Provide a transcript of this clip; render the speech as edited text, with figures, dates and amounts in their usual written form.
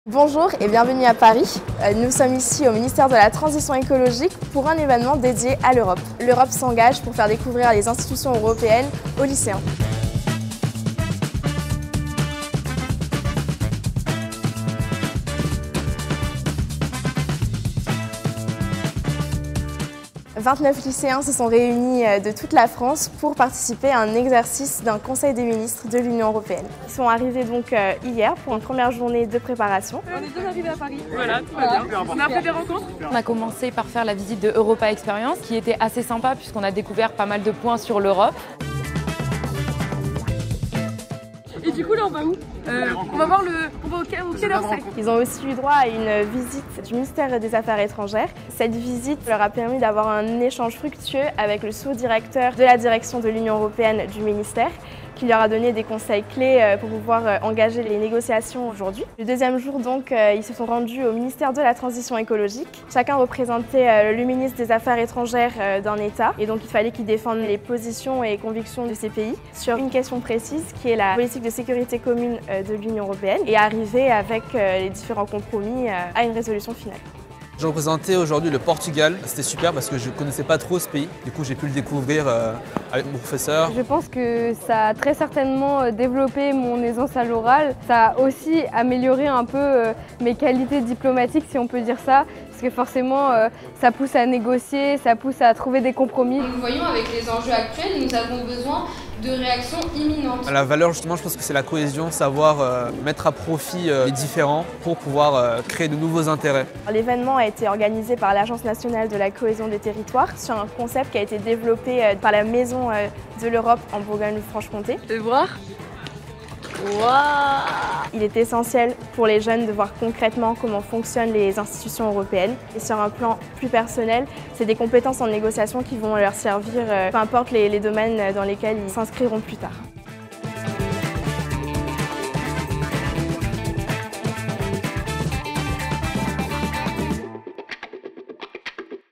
Bonjour et bienvenue à Paris. Nous sommes ici au ministère de la Transition écologique pour un événement dédié à l'Europe. L'Europe s'engage pour faire découvrir les institutions européennes aux lycéens. « 29 lycéens se sont réunis de toute la France pour participer à un exercice d'un Conseil des ministres de l'Union européenne. Ils sont arrivés donc hier pour une première journée de préparation. On est bien arrivés à Paris. Voilà, tout va bien. On a fait des rencontres. On a commencé par faire la visite de Europa Experience qui était assez sympa puisqu'on a découvert pas mal de points sur l'Europe. Et du coup là on va où on va voir au Quai d'Orsay. Ils ont aussi eu droit à une visite du ministère des Affaires étrangères. Cette visite leur a permis d'avoir un échange fructueux avec le sous-directeur de la direction de l'Union européenne du ministère, qui leur a donné des conseils clés pour pouvoir engager les négociations aujourd'hui. Le deuxième jour, donc, ils se sont rendus au ministère de la Transition écologique. Chacun représentait le ministre des Affaires étrangères d'un État, et donc il fallait qu'ils défendent les positions et convictions de ces pays sur une question précise qui est la politique de sécurité commune de l'Union européenne et arriver avec les différents compromis à une résolution finale. Je représentais aujourd'hui le Portugal. C'était super parce que je ne connaissais pas trop ce pays. Du coup, j'ai pu le découvrir avec mon professeur. Je pense que ça a très certainement développé mon aisance à l'oral. Ça a aussi amélioré un peu mes qualités diplomatiques, si on peut dire ça. Parce que forcément, ça pousse à négocier, ça pousse à trouver des compromis. Nous voyons avec les enjeux actuels, nous avons besoin de réactions imminentes. La valeur, justement, je pense que c'est la cohésion, savoir mettre à profit les différents pour pouvoir créer de nouveaux intérêts. L'événement a été organisé par l'Agence nationale de la cohésion des territoires sur un concept qui a été développé par la Maison de l'Europe en Bourgogne-Franche-Comté. Tu veux voir? Wow. Il est essentiel pour les jeunes de voir concrètement comment fonctionnent les institutions européennes. Et sur un plan plus personnel, c'est des compétences en négociation qui vont leur servir, peu importe les domaines dans lesquels ils s'inscriront plus tard.